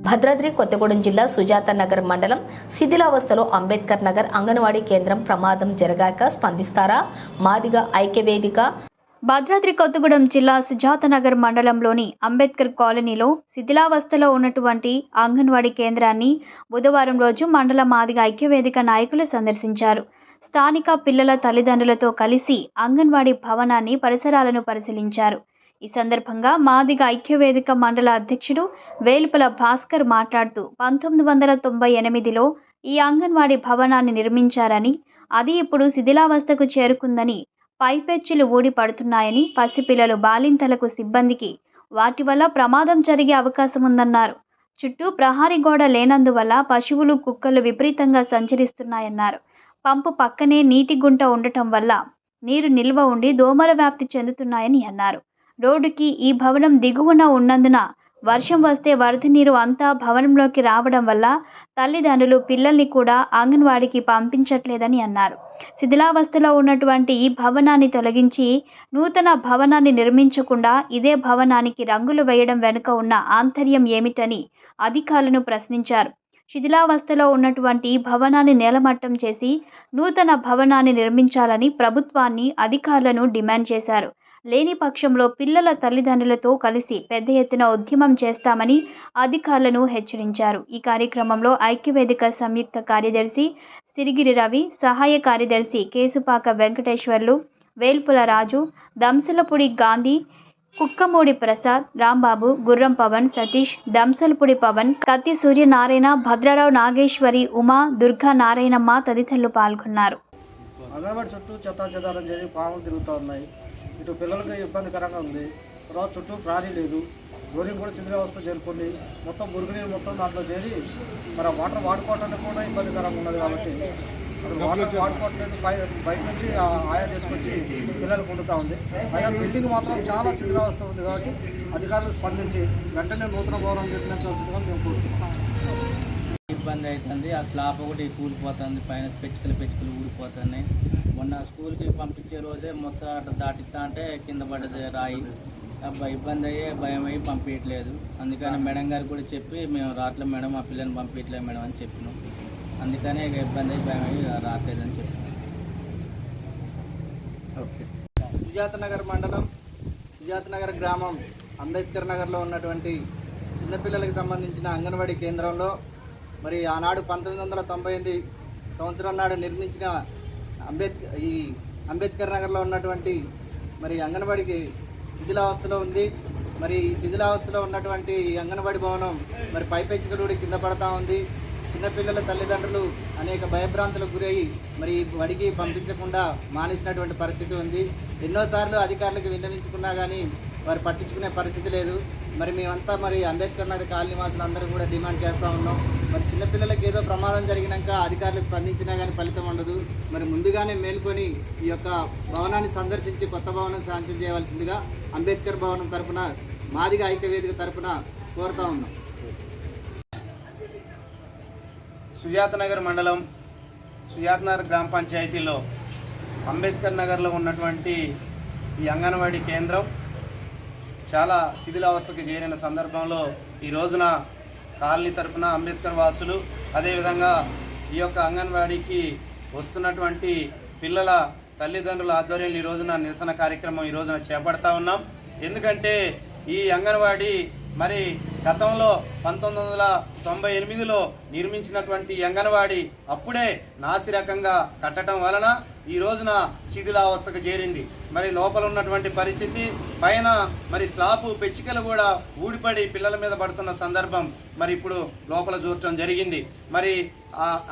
భద్రాద్రి కొత్తగూడెం జిల్లా సుజాత నగర్ మండలం శిథిలావస్థలో అంబేద్కర్ నగర్ అంగన్వాడీ కేంద్రం ప్రమాదం జరగాక స్పందిస్తారా? మాదిగ ఐక్యవేదిక. భద్రాద్రి కొత్తగూడెం జిల్లా సుజాత నగర్ మండలంలోని అంబేద్కర్ కాలనీలో శిథిలావస్థలో ఉన్నటువంటి అంగన్వాడీ కేంద్రాన్ని బుధవారం రోజు మండల మాదిగ ఐక్యవేదిక నాయకులు సందర్శించారు. స్థానిక పిల్లల తల్లిదండ్రులతో కలిసి అంగన్వాడీ భవనాన్ని పరిసరాలను పరిశీలించారు. ఈ సందర్భంగా మాదిగ ఐక్యవేదిక మండల అధ్యక్షుడు వేలుపల భాస్కర్ మాట్లాడుతూ 1998లో ఈ అంగన్వాడీ భవనాన్ని నిర్మించారని, అది ఇప్పుడు శిథిలావస్థకు చేరుకుందని, పైపెచ్చులు ఊడి పడుతున్నాయని, పసిపిల్లలు బాలింతలకు సిబ్బందికి వాటి వల్ల ప్రమాదం జరిగే అవకాశం ఉందన్నారు. చుట్టూ ప్రహారీ గోడ లేనందువల్ల పశువులు, కుక్కలు విపరీతంగా సంచరిస్తున్నాయన్నారు. పంపు పక్కనే నీటి గుంట ఉండటం వల్ల నీరు నిల్వ ఉండి దోమల వ్యాప్తి చెందుతున్నాయని అన్నారు. రోడ్డుకి ఈ భవనం దిగువన ఉన్నందున వర్షం వస్తే వరద నీరు అంతా భవనంలోకి రావడం వల్ల తల్లిదండ్రులు పిల్లల్ని కూడా అంగన్వాడీకి పంపించట్లేదని అన్నారు. శిథిలావస్థలో ఉన్నటువంటి ఈ భవనాన్ని తొలగించి నూతన భవనాన్ని నిర్మించకుండా ఇదే భవనానికి రంగులు వేయడం వెనుక ఉన్న ఆంతర్యం ఏమిటని అధికారులను ప్రశ్నించారు. శిథిలావస్థలో ఉన్నటువంటి భవనాన్ని నేలమట్టం చేసి నూతన భవనాన్ని నిర్మించాలని ప్రభుత్వాన్ని, అధికారులను డిమాండ్ చేశారు. లేని పక్షంలో పిల్లల తల్లిదండ్రులతో కలిసి పెద్ద ఎత్తున ఉద్యమం చేస్తామని అధికారులను హెచ్చరించారు. ఈ కార్యక్రమంలో ఐక్యవేదిక సంయుక్త కార్యదర్శి సిరిగిరి రవి, సహాయ కార్యదర్శి కేసుపాక వెంకటేశ్వర్లు, వేల్పుల రాజు, దంసలపూడి గాంధీ, కుక్కమూడి ప్రసాద్, రాంబాబు, గుర్రం పవన్, సతీష్, దంసలపూడి పవన్, కత్తి సూర్యనారాయణ, భద్రరావు, నాగేశ్వరి, ఉమా, దుర్గా నారాయణమ్మ తదితరులు పాల్గొన్నారు. అంగన్వాడీ చుట్టూ చెత్తాచెదారం చేసి పాములు తిరుగుతూ ఉన్నాయి. ఇటు పిల్లలకి ఇబ్బందికరంగా ఉంది. తర్వాత చుట్టూ ప్రారీ లేదు. బోరింగ్ కూడా శిథిలావస్థ చేరుకుంది. మొత్తం మురుగునీరు మొత్తం దాంట్లో చేరి మరి వాటర్ వాడుకోవడానికి కూడా ఇబ్బందికరంగా ఉన్నది. కాబట్టి వాటర్ వాడుకోవట్లేదు. బయట నుంచి ఆయా తీసుకొచ్చి పిల్లలకు వండుతూ ఉంది. అయినా బిల్డింగ్ మాత్రం చాలా శిథిలావస్థ ఉంది. కాబట్టి అధికారులు స్పందించి వెంటనే నూతన భవనం నిర్మించాల్సిందిగా మేము కోరుతున్నాం. ఇబ్బంది అవుతుంది. ఆ స్లాబ్ ఒకటి కూలిపోతుంది, పైన పెచ్చుకలు ఊడిపోతున్నాయి. మొన్న స్కూల్కి పంపించే రోజే మొత్తం అట్లా దాటిస్తా అంటే కింద పడ్డది రాయి. ఇబ్బంది అయ్యే భయం అయ్యి పంపించట్లేదు. అందుకని మేడం గారికి కూడా చెప్పి మేము రావట్లేదు మేడం, మా పిల్లల్ని పంపించట్లేదు మేడం అని చెప్పినాం. అందుకనే ఇక ఇబ్బంది అయ్యి భయం అయ్యి రావట్లేదని చెప్పినాం. సుజాత నగర్ మండలం, సుజాత నగర్ గ్రామం, అంబేద్కర్ నగర్లో ఉన్నటువంటి చిన్నపిల్లలకు సంబంధించిన అంగన్వాడీ కేంద్రంలో మరి ఆనాడు 1998 సంవత్సరం నాడు నిర్మించిన అంబేద్కర్ నగర్లో ఉన్నటువంటి మరి అంగన్వాడికి శిథిలావస్థలో ఉంది. మరి ఈ శిథిలావస్థలో ఉన్నటువంటి ఈ అంగన్వాడీ భవనం మరి పైపెచ్చుకలూడి కింద పడతా ఉంది. చిన్నపిల్లల తల్లిదండ్రులు అనేక భయభ్రాంతులకు గురయ్యి మరి బడికి పంపించకుండా మానేసినటువంటి పరిస్థితి ఉంది. ఎన్నోసార్లు అధికారులకు విన్నవించుకున్నా కానీ వారు పట్టించుకునే పరిస్థితి లేదు. మరి మేమంతా మరి అంబేద్కర్ నగర్ కాలనీ వాసులు అందరూ కూడా డిమాండ్ చేస్తూ ఉన్నాం. మరి చిన్నపిల్లలకి ఏదో ప్రమాదం జరిగినాక అధికారులు స్పందించినా కానీ ఫలితం ఉండదు. మరి ముందుగానే మేల్కొని ఈ యొక్క భవనాన్ని సందర్శించి కొత్త భవనం శాంతం చేయవలసిందిగా అంబేద్కర్ భవనం తరఫున, మాదిగ ఐక్యవేదిక తరఫున కోరుతూ ఉన్నాం. సుజాత నగర్ మండలం, సుజాత నగర్ గ్రామ పంచాయతీలో అంబేద్కర్ నగర్లో ఉన్నటువంటి ఈ అంగన్వాడీ కేంద్రం చాలా శిథిలావస్థకు చేరిన సందర్భంలో ఈ రోజున కాలనీ తరఫున అంబేద్కర్ వాసులు, అదేవిధంగా ఈ యొక్క అంగన్వాడీకి వస్తున్నటువంటి పిల్లల తల్లిదండ్రుల ఆధ్వర్యంలో ఈ రోజున నిరసన కార్యక్రమం ఈ రోజున చేపడతా ఉన్నాం. ఎందుకంటే ఈ అంగన్వాడీ మరి గతంలో 1998లో నిర్మించినటువంటి అంగన్వాడీ అప్పుడే నాసిరకంగా కట్టడం వలన ఈ రోజున శిథిలావస్థకు చేరింది. మరి లోపల ఉన్నటువంటి పరిస్థితి, పైన మరి స్లాబ్ పెచ్చికలు కూడా ఊడిపడి పిల్లల మీద పడుతున్న సందర్భం మరి ఇప్పుడు లోపల చూడటం జరిగింది. మరి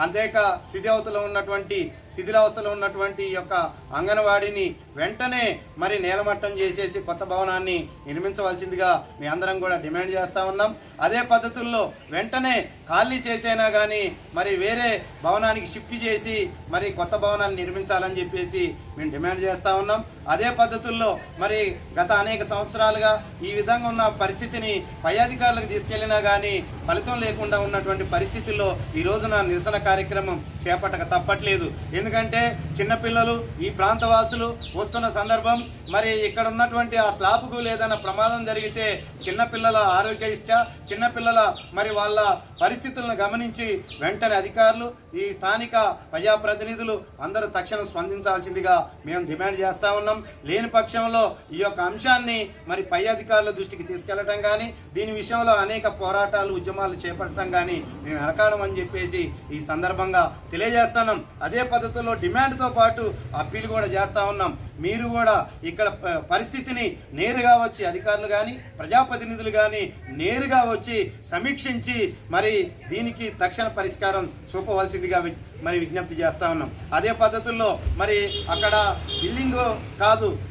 అనేక శిథిలావస్థలో ఉన్నటువంటి యొక్క అంగన్వాడీని వెంటనే మరి నేలమట్టం చేసేసి కొత్త భవనాన్ని నిర్మించవలసిందిగా మీ అందరం కూడా డిమాండ్ చేస్తూ ఉన్నాం. అదే పద్ధతుల్లో వెంటనే ఖాళీ చేసైనా కానీ మరి వేరే భవనానికి షిఫ్ట్ చేసి మరి కొత్త భవనాన్ని నిర్మించాలని చెప్పేసి మేము డిమాండ్ చేస్తూ ఉన్నాం. అదే పద్ధతుల్లో మరి గత అనేక సంవత్సరాలుగా ఈ విధంగా ఉన్న పరిస్థితిని పై అధికారులకు తీసుకెళ్లినా కానీ ఫలితం లేకుండా ఉన్నటువంటి పరిస్థితుల్లో ఈ రోజున నిరసన కార్యక్రమం చేపట్టక తప్పట్లేదు. ఎందుకంటే చిన్నపిల్లలు ఈ ప్రాంతవాసులు వస్తున్న సందర్భం, మరి ఇక్కడ ఉన్నటువంటి ఆ స్లాబ్కు లేదన్న ప్రమాదం జరిగితే చిన్నపిల్లల ఆరోగ్యరీత్యా చిన్నపిల్లల మరి వాళ్ళ పరిస్థితులను గమనించి వెంటనే అధికారులు, ఈ స్థానిక ప్రజాప్రతినిధులు అందరూ తక్షణం స్పందించాల్సిందిగా మేము డిమాండ్ చేస్తూ ఉన్నాం. లేని పక్షంలో ఈ యొక్క అంశాన్ని మరి పై అధికారుల దృష్టికి తీసుకెళ్లటం కానీ దీని విషయంలో అనేక పోరాటాలు ఉద్యమాలు చేపట్టడం కానీ మేము వెనకాడమని చెప్పేసి ఈ సందర్భంగా తెలియజేస్తున్నాం. అదే పద్ధతుల్లో డిమాండ్తో పాటు అప్పీల్ కూడా చేస్తూ ఉన్నాం. మీరు కూడా ఇక్కడ పరిస్థితిని నేరుగా వచ్చి అధికారులు కానీ ప్రజాప్రతినిధులు కానీ నేరుగా వచ్చి సమీక్షించి మరి దీనికి తక్షణ పరిష్కారం చూపవలసిందిగా మరి విజ్ఞప్తి చేస్తూ ఉన్నాం. అదే పద్ధతుల్లో మరి అక్కడ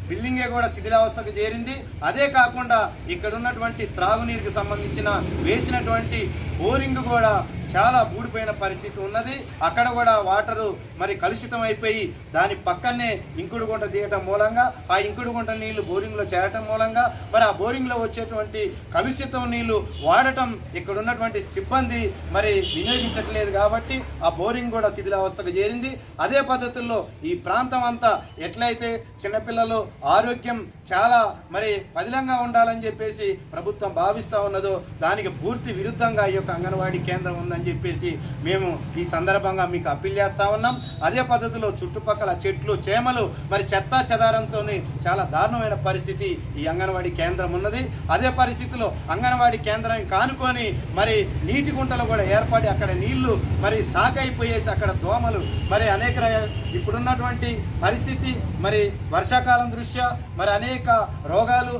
బిల్డింగే కూడా శిథిలావస్థకు చేరింది. అదే కాకుండా ఇక్కడ ఉన్నటువంటి త్రాగునీరుకి సంబంధించిన వేసినటువంటి బోరింగ్ కూడా చాలా ఊడిపోయిన పరిస్థితి ఉన్నది. అక్కడ కూడా వాటరు మరి కలుషితం అయిపోయి దాని పక్కనే ఇంకుడు గుంట తీయటం మూలంగా ఆ ఇంకుడు గుంట నీళ్లు బోరింగ్లో చేరటం మూలంగా మరి ఆ బోరింగ్లో వచ్చేటువంటి కలుషితం నీళ్లు వాడటం ఇక్కడ ఉన్నటువంటి సిబ్బంది మరి వినియోగించట్లేదు కాబట్టి ఆ బోరింగ్ కూడా శిథిలావస్థకు చేరింది. అదే పద్ధతుల్లో ఈ ప్రాంతం అంతా ఎట్లయితే చిన్నపిల్లలు ఆరోగ్యం చాలా మరి పదిలంగా ఉండాలని చెప్పేసి ప్రభుత్వం భావిస్తూ ఉన్నదో దానికి పూర్తి విరుద్ధంగా ఈ యొక్క అంగన్వాడీ కేంద్రం ఉందని చెప్పేసి మేము ఈ సందర్భంగా మీకు అప్పీల్ చేస్తూ ఉన్నాం. అదే పద్ధతిలో చుట్టుపక్కల చెట్లు చేమలు మరి చెత్తా చెదారంతో చాలా దారుణమైన పరిస్థితి ఈ అంగన్వాడీ కేంద్రం ఉన్నది. అదే పరిస్థితిలో అంగన్వాడీ కేంద్రాన్ని కానుకొని మరి నీటి గుంటలు కూడా ఏర్పడి అక్కడ నీళ్లు మరి స్టాక్ అయిపోయేసి అక్కడ దోమలు మరి అనేక ఇప్పుడున్నటువంటి పరిస్థితి మరి వర్షాకాలం దృష్ట్యా మరి అనేక రోగాలు